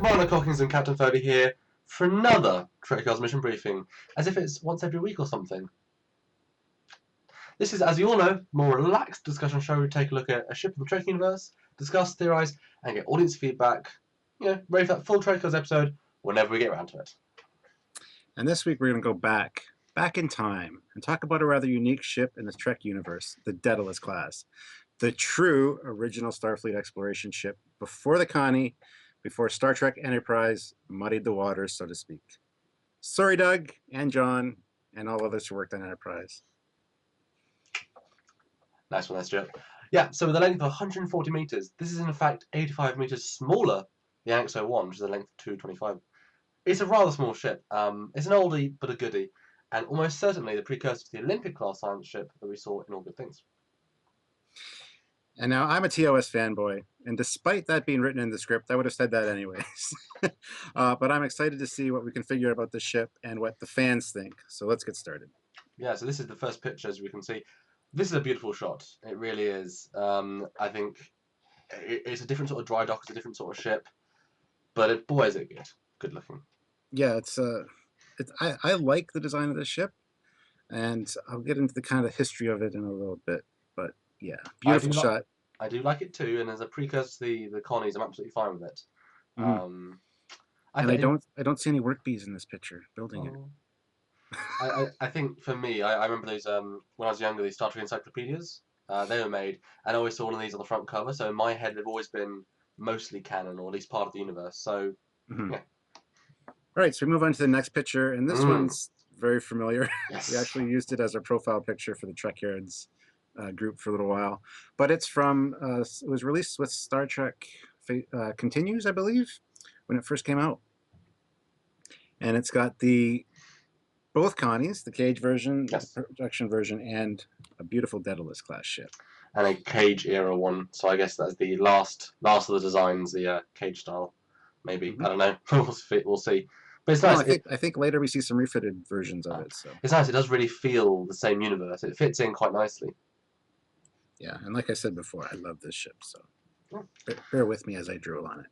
Commander Cockings and Captain Foley here for another Trekyards mission briefing, as if it's once every week or something. This is, as you all know, a more relaxed discussion show. We take a look at a ship in the Trek universe, discuss, theorise, and get audience feedback. Ready for that full Trekyards episode whenever we get around to it. And this week we're going to go back in time and talk about a rather unique ship in the Trek universe, the Daedalus class. The true original Starfleet exploration ship before the Connie, before Star Trek Enterprise muddied the waters, so to speak. Sorry, Doug and John and all others who worked on Enterprise. Nice one there, Stuart. Yeah, so with a length of 140 metres, this is in fact 85 metres smaller than the Annex 01, which is a length of 225. It's a rather small ship. It's an oldie, but a goodie, and almost certainly the precursor to the Olympic-class science ship that we saw in All Good Things. And now I'm a TOS fanboy, and despite that being written in the script, I would have said that anyways. But I'm excited to see what we can figure out about the ship and what the fans think. So let's get started. Yeah, so this is the first picture, as we can see. This is a beautiful shot. It really is. I think it's a different sort of dry dock. It's a different sort of ship. But boy, is it good. Good looking. Yeah, I like the design of this ship, and I'll get into the kind of history of it in a little bit. But yeah, beautiful shot. I do like it too, and as a precursor to the Connies, I'm absolutely fine with it. Mm-hmm. I don't see any work bees in this picture building it. I think for me, I remember those when I was younger, these Star Trek encyclopedias. They were made, and I always saw one of these on the front cover. So in my head, they've always been mostly canon, or at least part of the universe. So yeah. All right, so we move on to the next picture, and this one's very familiar. Yes. We actually used it as our profile picture for the Trekyards group for a little while, but it's from it was released with Star Trek Continues, I believe, when it first came out, and it's got both Connies, the Cage version, yes, the production version, and a beautiful Daedalus class ship, and a Cage era one. So I guess that's the last of the designs, the Cage style. Maybe I don't know. We'll see. But it's nice. No, I think later we see some refitted versions of it. So it's nice. It does really feel the same universe. It fits in quite nicely. Yeah, and like I said before, I love this ship. So bear with me as I drool on it.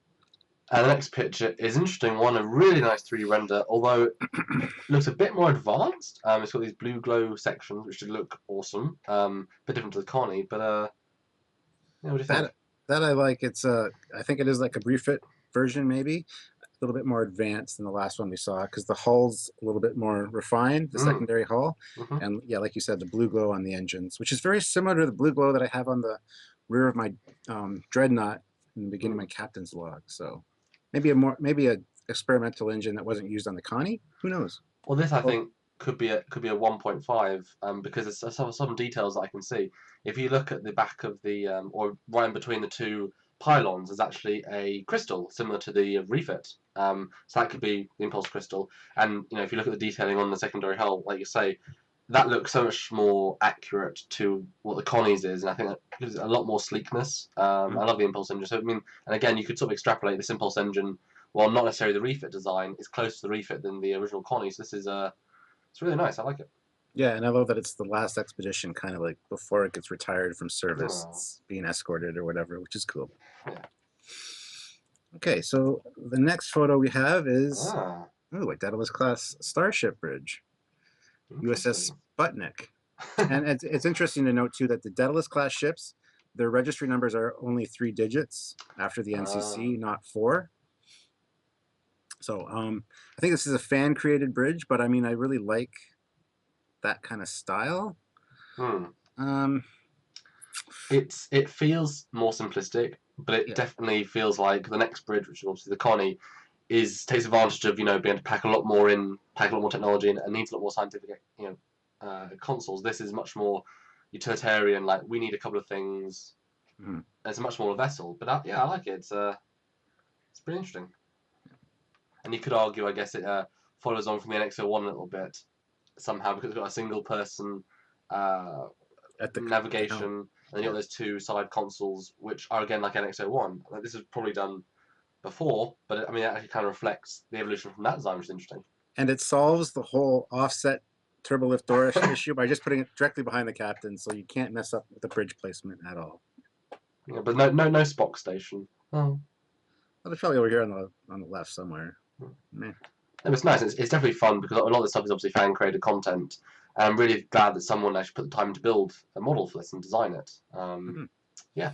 The next picture is an interesting one. A really nice 3D render, although it looks a bit more advanced. It's got these blue glow sections, which should look awesome. A bit different to the Connie, but what do you think? That I like. It's I think it is like a refit version, maybe a little bit more advanced than the last one we saw, because the hull's a little bit more refined, the secondary hull, and yeah, like you said, the blue glow on the engines, which is very similar to the blue glow that I have on the rear of my dreadnought in the beginning of my captain's log. So maybe a experimental engine that wasn't used on the Connie. Who knows? Well, this I think could be a 1.5 because there's some details that I can see. If you look at the back of the or right in between the two pylons, is actually a crystal similar to the refit. So that could be the impulse crystal. And if you look at the detailing on the secondary hull, like you say, that looks so much more accurate to what the Connie's is, and I think that gives it a lot more sleekness. I love the impulse engine. So and again, you could sort of extrapolate this impulse engine, while not necessarily the refit design, is closer to the refit than the original Connie. So this is it's really nice. I like it. Yeah, and I love that it's the last expedition, kind of like before it gets retired from service, it's being escorted or whatever, which is cool. Yeah. Okay, so the next photo we have is a Daedalus class starship bridge, USS Sputnik. And it's interesting to note too that the Daedalus class ships, their registry numbers are only 3 digits after the NCC, not 4. So I think this is a fan created bridge, but I mean I really like that kind of style. It feels more simplistic, but it definitely feels like the next bridge, which is obviously the Connie, takes advantage of being able to pack a lot more technology, and needs a lot more scientific consoles. This is much more utilitarian. Like, we need a couple of things. It's a much smaller vessel, but I like it. It's pretty interesting. And you could argue, I guess, it follows on from the NX-01 a little bit somehow, because it's got a single person at the navigation, and then you got those 2 side consoles, which are again like NX-01. Like, this is probably done before, but it actually kind of reflects the evolution from that design, which is interesting. And it solves the whole offset turbolift door issue by just putting it directly behind the captain, so you can't mess up with the bridge placement at all. Yeah, but no Spock station. Oh. Oh, they're probably over here on the left somewhere. Meh. It's nice. It's definitely fun because a lot of this stuff is obviously fan created content. And I'm really glad that someone actually put the time to build a model for this and design it. Yeah.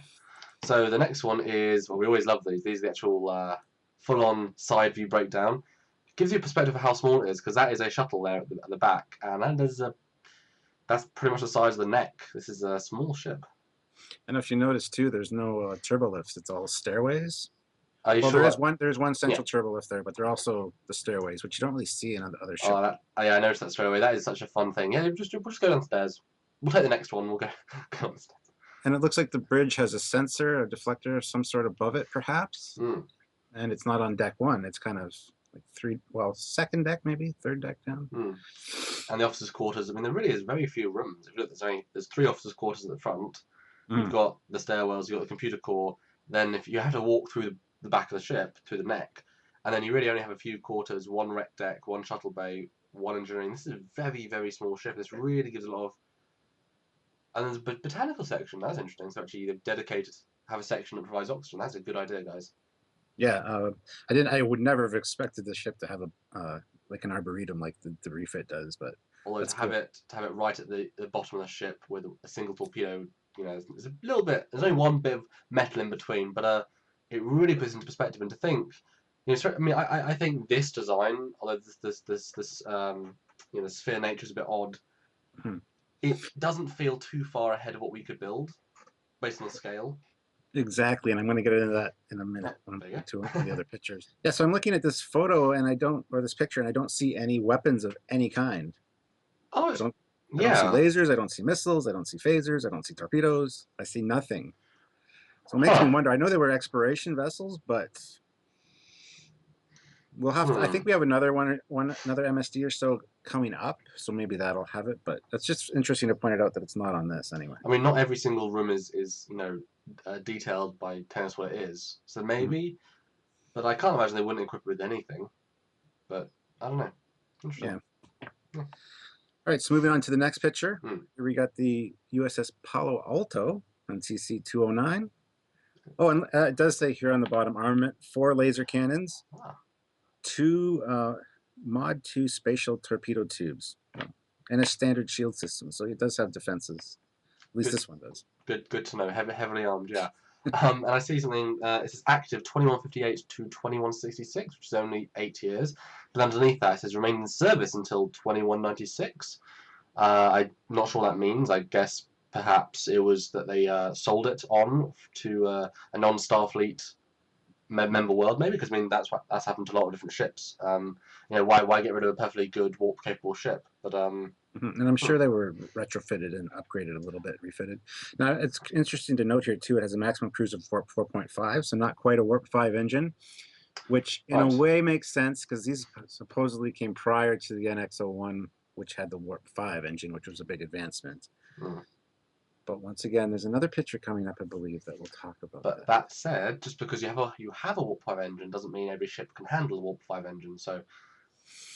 So the next one is, well, we always love these. These are the actual full-on side view breakdown. It gives you a perspective of how small it is because that is a shuttle there at the back, and that's pretty much the size of the neck. This is a small ship. And if you notice too, there's no turbo lifts. It's all stairways. Are you Well, sure? there's one central turbo lift there, but they're also the stairways, which you don't really see in other ships. Oh, yeah, I noticed that straight away. That is such a fun thing. Yeah, we'll just go downstairs. We'll take the next one. We'll go downstairs. And it looks like the bridge has a sensor, a deflector of some sort above it, perhaps. And it's not on deck 1. It's kind of like second deck maybe, third deck down. And the officers' quarters. I mean, there really is very few rooms. If you look, there's 3 officers' quarters at the front. You've got the stairwells. You've got the computer core. Then if you have to walk through the back of the ship, through the neck, and then you really only have a few quarters, 1 rec deck, 1 shuttle bay, 1 engineering. This is a very, very small ship. This really gives a lot of. And there's a botanical section. That's interesting. So actually, they've dedicated have a section that provides oxygen. That's a good idea, guys. Yeah, I would never have expected the ship to have a like an arboretum like the refit does, but although to have it right at the bottom of the ship with a single torpedo, you know, there's a little bit. There's only 1 bit of metal in between, but it really puts into perspective. And to think, you know, I mean, I think this design, although this you know, the sphere nature is a bit odd, it doesn't feel too far ahead of what we could build based on the scale. Exactly, and I'm going to get into that in a minute when we get to the other pictures. Yeah, so I'm looking at this photo and this picture, and I don't see any weapons of any kind. Oh, I don't see lasers, I don't see missiles, I don't see phasers, I don't see torpedoes, I see nothing. So it makes me wonder. I know they were exploration vessels, but we'll have to, I think we have another another MSD or so coming up, so maybe that'll have it, but that's just interesting to point it out that it's not on this anyway. I mean, not every single room is you know, detailed by telling us what it is, so maybe, but I can't imagine they wouldn't equip it with anything, but I don't know. Interesting. Yeah. All right, so moving on to the next picture. Here we got the USS Palo Alto on CC 209. Oh, and it does say here on the bottom, armament, 4 laser cannons, 2 Mod 2 spatial torpedo tubes, and a standard shield system. So it does have defenses. At least this one does. Good to know. Heavily armed, yeah. And I see something. It says active 2158 to 2166, which is only 8 years. But underneath that, it says remain in service until 2196. I'm not sure what that means. I guess perhaps it was that they sold it on to a non-Starfleet member world, maybe, because I mean that's happened to a lot of different ships. You know, why get rid of a perfectly good warp capable ship? But and I'm sure they were retrofitted and upgraded a little bit, refitted. Now it's interesting to note here too. It has a maximum cruise of warp 4.5, so not quite a warp 5 engine, which in a way makes sense because these supposedly came prior to the NX-01, which had the warp 5 engine, which was a big advancement. But once again, there's another picture coming up, I believe, that we'll talk about. But that said, just because you have a warp 5 engine doesn't mean every ship can handle a warp 5 engine. So,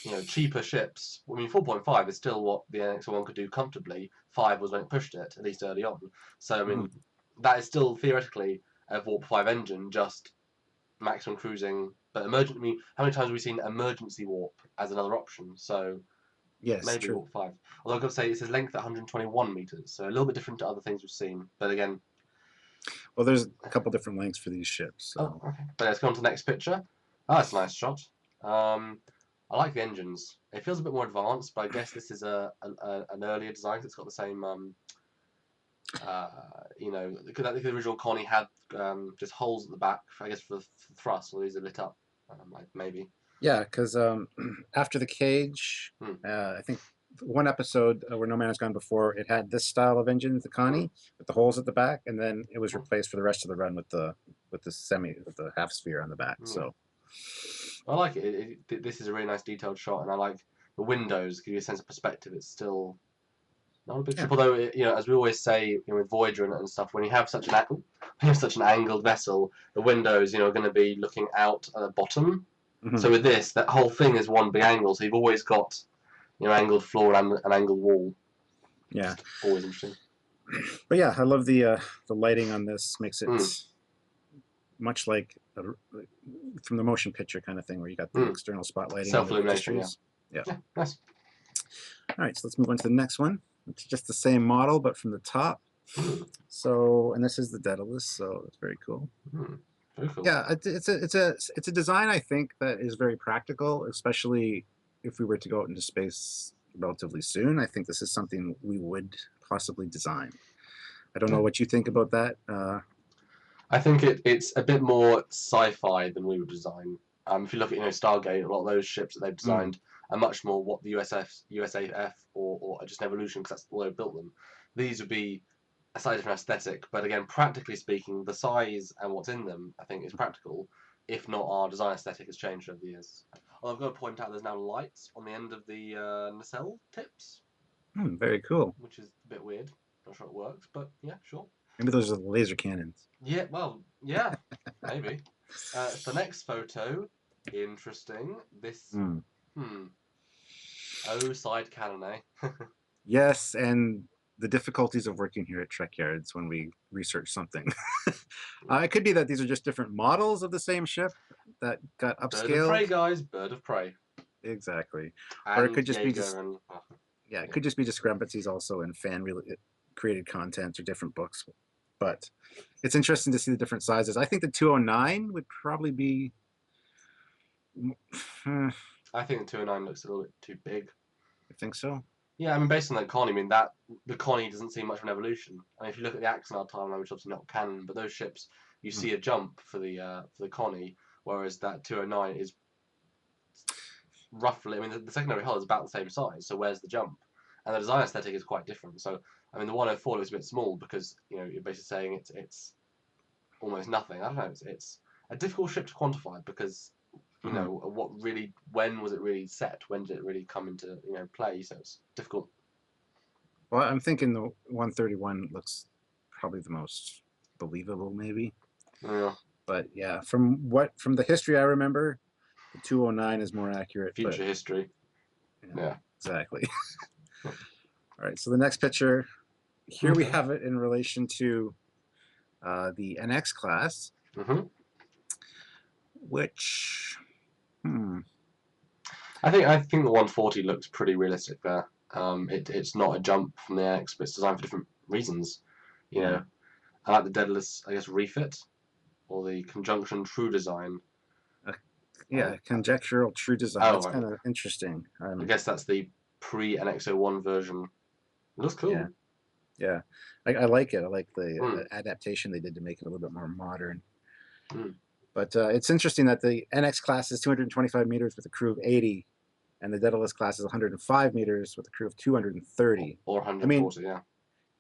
you know, cheaper ships. I mean, 4.5 is still what the NX-01 could do comfortably. 5 was when it pushed it, at least early on. So, I mean, that is still theoretically a warp 5 engine, just maximum cruising. But I mean, how many times have we seen emergency warp as another option? So. Yes, maybe true. warp 5. Although I've got to say, it says length at 121 meters, so a little bit different to other things we've seen. But again, well, there's a couple different lengths for these ships. So. Oh, okay. But let's go on to the next picture. Oh, that's a nice shot. I like the engines. It feels a bit more advanced, but I guess this is an earlier design. It's got the same, you know, the original Connie had just holes at the back, I guess, for thrust, or these are lit up, like maybe. Yeah, because after the cage, I think one episode where No Man Has Gone before, it had this style of engine, the Connie, with the holes at the back, and then it was replaced for the rest of the run with the half sphere on the back. So I like it. This is a really nice detailed shot, and I like the windows give you a sense of perspective. It's still not a big ship, although you know, as we always say, you know, with Voyager and stuff, when you have such an angled vessel, the windows, you know, are going to be looking out at the bottom. So with this, that whole thing is one big angle. So you've always got, you know, angled floor and an angled wall. Yeah, always interesting. But yeah, I love the lighting on this. Makes it much like from the motion picture kind of thing, where you got the external spotlighting and the self-illumination. registries. Yeah. Nice. All right, so let's move on to the next one. It's just the same model, but from the top. So, and this is the Daedalus, so it's very cool. Very cool. Yeah, it's a design, I think, that is very practical, especially if we were to go out into space relatively soon. I think this is something we would possibly design. I don't know what you think about that. I think it's a bit more sci-fi than we would design. If you look at Stargate, a lot of those ships that they've designed are much more what the USAF or just an evolution, because that's the way they built them. These would be a slightly different aesthetic, but again, practically speaking, the size and what's in them, I think, is practical. If not, our design aesthetic has changed over the years. I've got to point out there's now lights on the end of the nacelle tips. Very cool. Which is a bit weird. Not sure it works, but yeah, sure. Maybe those are the laser cannons. Yeah, well, yeah, maybe. The next photo, interesting. This, side cannon, eh? Yes, and the difficulties of working here at Trekyards when we research something. It could be that these are just different models of the same ship that got upscaled. Bird of prey, guys. Bird of prey. Exactly. And or it could just Jaeger be yeah, it could just be discrepancies also in created content or different books. But it's interesting to see the different sizes. I think the 209 would probably be. I think the 209 looks a little bit too big. I think so. Yeah, I mean, based on the Connie, the Connie doesn't seem much of an evolution. I mean, if you look at the Axonard timeline, which is obviously not canon, but those ships, you see a jump for the Connie, whereas that 209 is roughly. I mean, the secondary hull is about the same size, so where's the jump? And the design aesthetic is quite different. So, I mean, the 104 looks a bit small because you're basically saying it's almost nothing. I don't know. It's a difficult ship to quantify because. When was it really set? When did it really come into play? So it's difficult. Well, I'm thinking the 131 looks probably the most believable, maybe. Yeah. But yeah, from the history I remember, the 209 is more accurate. Future history. Yeah. Exactly. All right. So the next picture, here we have it in relation to the NX class, which. I think the 140 looks pretty realistic there. It's not a jump from the NX, but it's designed for different reasons. I like the Daedalus, I guess, refit, or the Conjunction True Design. Conjectural True Design. That's kind of interesting. I guess that's the pre-NX01 version. It looks cool. Yeah. I like it. I like the adaptation they did to make it a little bit more modern. But it's interesting that the NX class is 225 meters with a crew of 80, and the Daedalus class is 105 meters with a crew of 230. Or 140, yeah.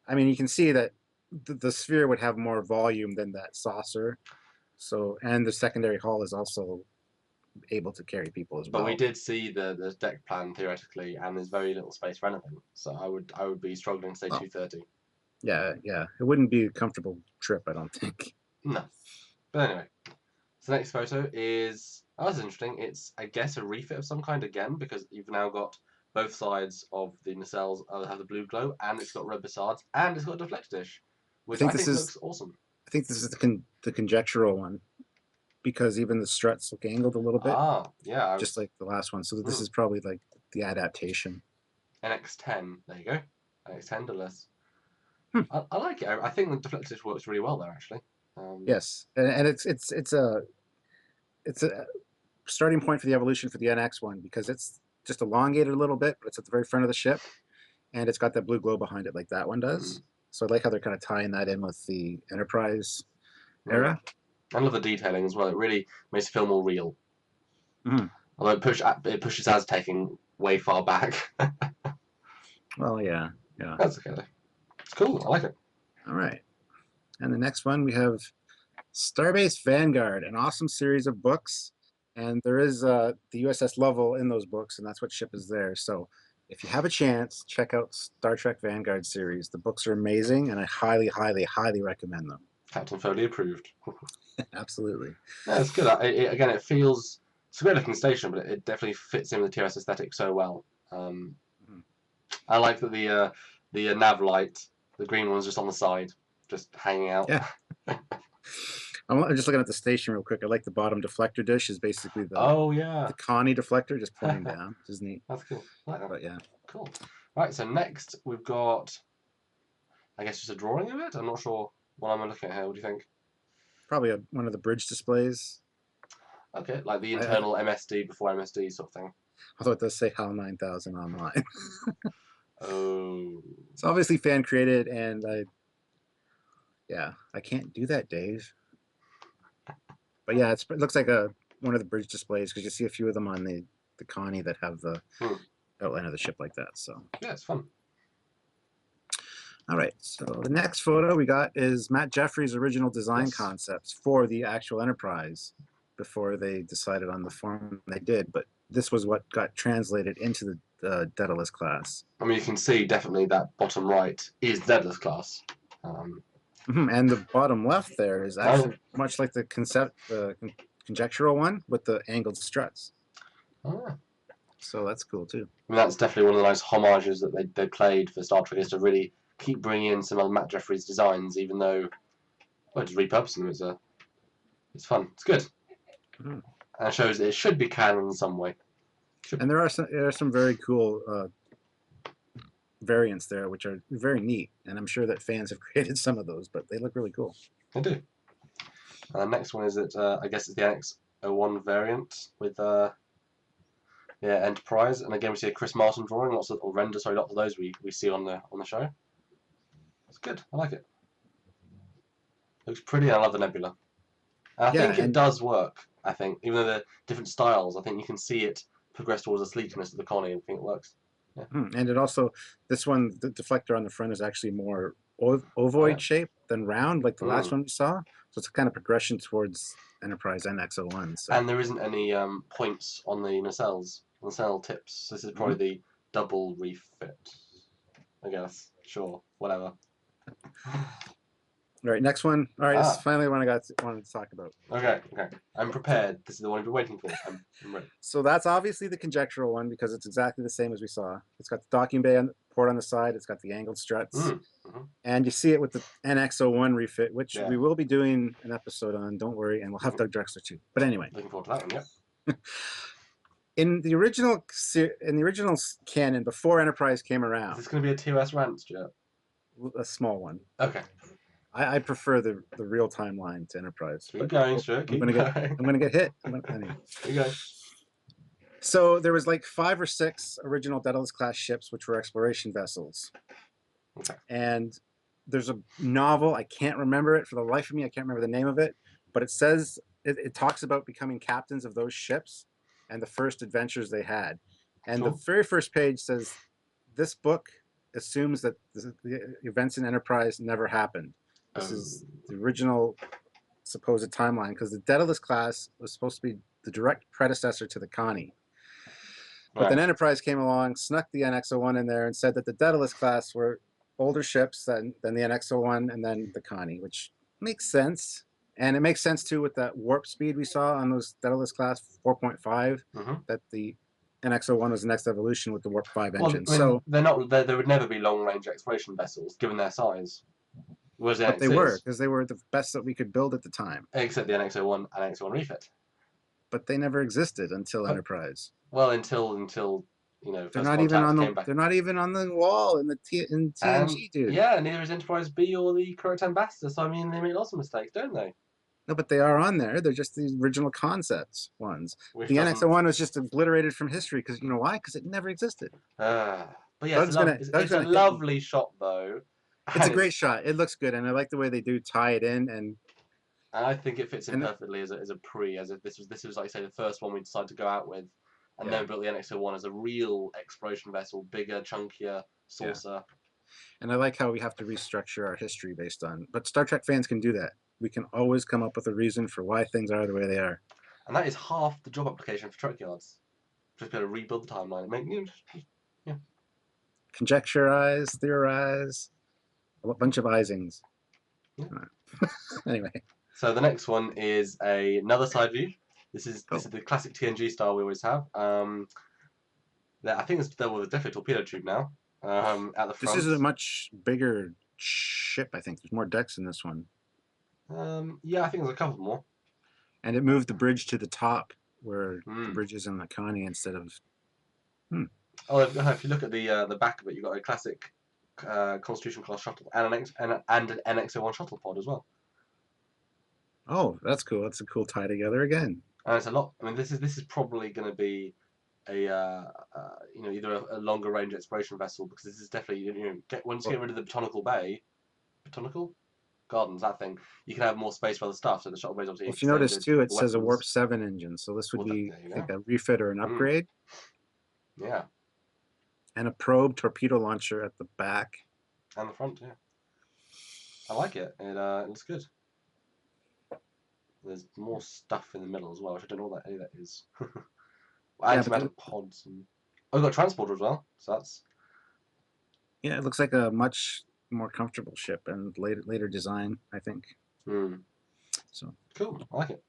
I mean, you can see that the sphere would have more volume than that saucer. So, and the secondary hull is also able to carry people as well. But we did see the deck plan theoretically, and there's very little space for anything. So I would be struggling to say 230. Yeah. It wouldn't be a comfortable trip, I don't think. No. But anyway. So the next photo is, that's interesting. It's, I guess, a refit of some kind again, because you've now got both sides of the nacelles have the blue glow, and it's got red facades, and it's got a deflector dish, which I think looks awesome. I think this is the conjectural one, because even the struts look angled a little bit. Yeah. Just like the last one. So this is probably like the adaptation. NX10, there you go. NX10 Daedalus. I like it. I think the deflector dish works really well there, actually. Yes, and it's a starting point for the evolution for the NX one, because it's just elongated a little bit, but it's at the very front of the ship, and it's got that blue glow behind it like that one does. So I like how they're kind of tying that in with the Enterprise era. I love the detailing as well. It really makes it feel more real. Although it pushes Aztecing way far back. Well, yeah. That's okay. It's cool. I like it. All right. And the next one, we have Starbase Vanguard, an awesome series of books. And there is the USS Lovell in those books, and that's what ship is there. So if you have a chance, check out Star Trek Vanguard series. The books are amazing, and I highly, highly, highly recommend them. Captain Foley approved. Absolutely. Yeah, it's good. Again, it's a great looking station, but it definitely fits in with the TOS aesthetic so well. I like that the nav light, the green one's just on the side, just hanging out. Yeah. I'm just looking at the station real quick. I like the bottom deflector dish is basically Oh yeah. the Connie deflector just pointing down, which is neat. That's cool. I like that. But yeah. Cool. Right, so next we've got, I guess, just a drawing of it. I'm not sure what I'm looking at here. What do you think? Probably one of the bridge displays. Okay, like the internal MSD before MSD sort of thing. Although it does say HAL 9000 online. Oh. It's obviously fan created, and I can't do that, Dave. But yeah, it looks like one of the bridge displays because you see a few of them on the Connie that have the outline of the ship like that. So yeah, it's fun. All right, so the next photo we got is Matt Jefferies' original design concepts for the actual Enterprise before they decided on the form they did. But this was what got translated into the Daedalus class. I mean, you can see definitely that bottom right is Daedalus class. And the bottom left there is actually much like the Conjectural one with the angled struts. Oh. So that's cool too. I mean, that's definitely one of the nice homages that they played for Star Trek, is to really keep bringing in some of Matt Jefferies' designs, even though, well, just repurposing them it's fun. It's good. And it shows that it should be canon in some way. And there are some very cool variants there, which are very neat. And I'm sure that fans have created some of those, but they look really cool. They do. And the next one is that I guess it's the NX-01 variant with Enterprise, and again we see a Chris Martin drawing, lots of those we see on the show. It's good. I like it. Looks pretty. I love the nebula. And I think it does work. I think even though they're different styles, I think you can see it progress towards the sleekness of the Connie. I think it works. Yeah. And it also, this one, the deflector on the front is actually more ovoid shape than round, like the last one we saw. So it's a kind of progression towards Enterprise NX-01. So. And there isn't any points on the nacelles, nacelle tips. So this is probably the double refit, I guess. Sure, whatever. All right, next one. All right, this is finally one I wanted to talk about. Okay. I'm prepared. This is the one you've been waiting for. I'm ready. So that's obviously the Conjectural one because it's exactly the same as we saw. It's got the docking bay port on the side. It's got the angled struts. And you see it with the NX-01 refit, which we will be doing an episode on, don't worry, and we'll have Doug Drexler too. But anyway. Looking forward to that one, yeah. In the original canon, before Enterprise came around... Is this going to be a TOS rant, Stuart? A small one. Okay. I prefer the real timeline to Enterprise. Keep going, Stuart. I'm gonna get hit. Anyway. Keep going. So there was like 5 or 6 original Daedalus class ships, which were exploration vessels. Okay. And there's a novel, I can't remember it for the life of me. I can't remember the name of it, but it says it talks about becoming captains of those ships and the first adventures they had. And the very first page says this book assumes that the events in Enterprise never happened. This is the original supposed timeline because the Daedalus class was supposed to be the direct predecessor to the Connie. But then Enterprise came along, snuck the NX-01 in there, and said that the Daedalus class were older ships than the NX-01 and then the Connie, which makes sense. And it makes sense too with that warp speed we saw on those Daedalus class 4.5, that the NX-01 was the next evolution with the warp 5 engine. So they would never be long-range exploration vessels given their size. But they were, because they were the best that we could build at the time. Except the NX-01 and NX-01 refit. But they never existed until Enterprise. Well, until they're not even on the they're not even on the wall in TNG, dude. Yeah, neither is Enterprise B or the correct ambassador. So I mean, they make lots of mistakes, don't they? No, but they are on there. They're just the original concepts ones. The NX-01 was just obliterated from history because you know why? Because it never existed. But yeah, it's a lovely shot though. It's a great shot. It looks good, and I like the way they do tie it in. And I think it fits in perfectly as a pre. This was like I say the first one we decided to go out with, and then built the NX-01 as a real exploration vessel, bigger, chunkier saucer. Yeah. And I like how we have to restructure our history based on. But Star Trek fans can do that. We can always come up with a reason for why things are the way they are. And that is half the job application for Trekyards. Just be able to rebuild the timeline. Conjecturize, theorize. A bunch of Isings. Yeah. Anyway. So the next one is another side view. This is the classic TNG style we always have. I think there was definitely a torpedo tube now at the front. This is a much bigger ship. I think there's more decks in this one. Yeah, I think there's a couple more. And it moved the bridge to the top where the Mm. bridge is in the Connie instead of. Oh, if you look at the back of it, you've got a classic Constitution class shuttle and an NX-01 shuttle pod as well. Oh, that's cool. That's a cool tie together again. And it's a lot. I mean, this is probably going to be a either a longer range exploration vessel, because this is definitely once you get rid of the botanical gardens, that thing, you can have more space for other stuff. So the shuttle bay is obviously If you notice extended, too, it the says a weapons. Warp 7 engine, so this would be, I think, a refit or an upgrade. Yeah. And a probe torpedo launcher at the back. And the front, yeah. I like it. It looks good. There's more stuff in the middle as well, which I don't know what any of that is. Antimatter pods and we've got a transporter as well, so that's. Yeah, it looks like a much more comfortable ship and later design, I think. So cool, I like it.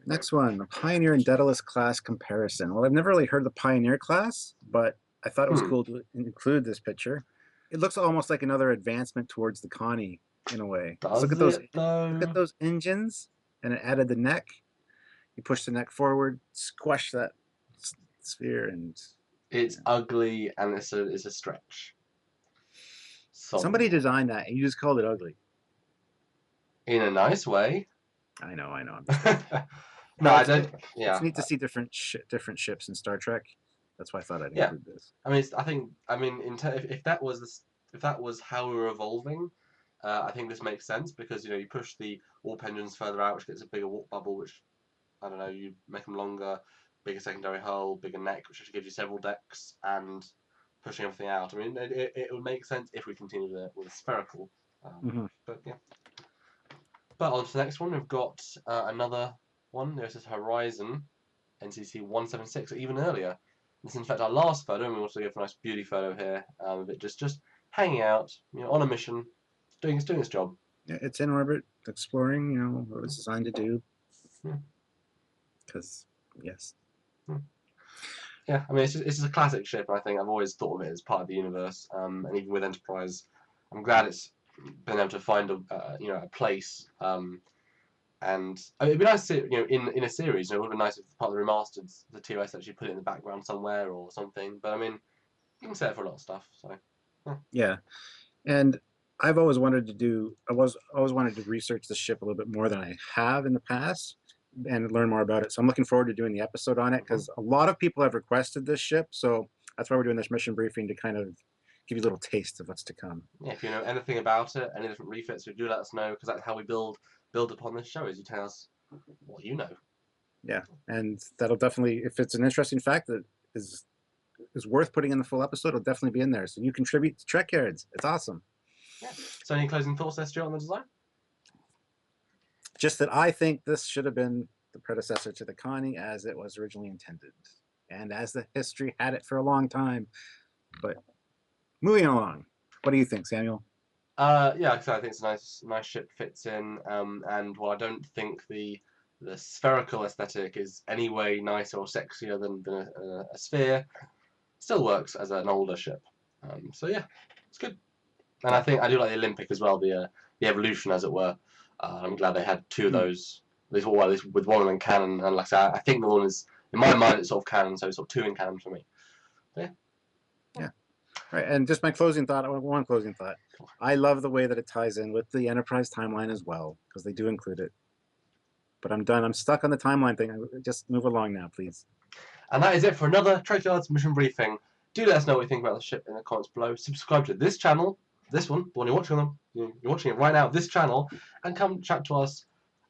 Next one, the Pioneer and Daedalus class comparison. Well, I've never really heard of the Pioneer class, but I thought it was cool to include this picture. It looks almost like another advancement towards the Connie in a way. Look at those engines, and it added the neck. You push the neck forward, squash that sphere, and it's ugly, and it's a stretch. Somebody designed that, and you just called it ugly. In a nice way. I know. No, I don't. Yeah, it's neat to see different ships in Star Trek. That's why I thought I'd include this. I mean, if that was how we were evolving, I think this makes sense, because you push the warp engines further out, which gets a bigger warp bubble, which I don't know, you make them longer, bigger secondary hull, bigger neck, which actually gives you several decks, and pushing everything out. I mean, it would make sense if we continued with a spherical. But yeah. But on to the next one, we've got another one. This is Horizon, NCC 176, even earlier. This is in fact our last photo, and we want to give a nice beauty photo here of it just hanging out, on a mission, doing its job. Yeah, it's in orbit, exploring, what it was designed to do. Because, yes. Yeah, I mean, it's just a classic ship. I think I've always thought of it as part of the universe, and even with Enterprise, I'm glad it's been able to find a place. And it'd be nice to in a series. It would be nice if part of the remastered, the TOS actually put it in the background somewhere or something. But I mean, you can say it for a lot of stuff. So yeah, and I've always wanted to research the ship a little bit more than I have in the past and learn more about it. So I'm looking forward to doing the episode on it, because a lot of people have requested this ship. So that's why we're doing this mission briefing, to kind of give you a little taste of what's to come. Yeah, if you know anything about it, any different refits, do let us know, because that's how we build upon this show, is you tell us what you know. Yeah, and that'll definitely, if it's an interesting fact that is worth putting in the full episode, it'll definitely be in there. So you contribute to Trekyards. It's awesome. Yeah. So any closing thoughts there, Stuart, on the design? Just that I think this should have been the predecessor to the Connie as it was originally intended, and as the history had it for a long time. But moving along, what do you think, Samuel? Yeah, I think it's a nice ship, fits in, and while I don't think the spherical aesthetic is any way nicer or sexier than a sphere, still works as an older ship. So yeah, it's good. And I think I do like the Olympic as well, the evolution, as it were. I'm glad they had two of those. At least with one of them canon, and like I said, I think the one is, in my mind, it's sort of canon, so it's sort of two in canon for me. But yeah. Right, and just my closing thought. One closing thought. I love the way that it ties in with the Enterprise timeline as well, because they do include it. But I'm done. I'm stuck on the timeline thing. Just move along now, please. And that is it for another Trekyards mission briefing. Do let us know what you think about the ship in the comments below. Subscribe to this channel, this one, the one you're watching it right now, this channel, and come chat to us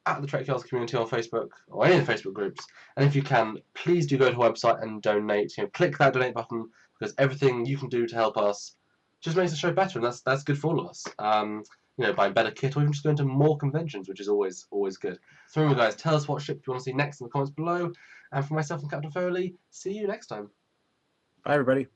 at the Trekyards community on Facebook or any of the Facebook groups. And if you can, please do go to our website and donate. Click that donate button, because everything you can do to help us just makes the show better, and that's good for all of us. Buying better kit, or even just going to more conventions, which is always good. So remember, guys, tell us what ship you want to see next in the comments below. And for myself and Captain Foley, see you next time. Bye, everybody.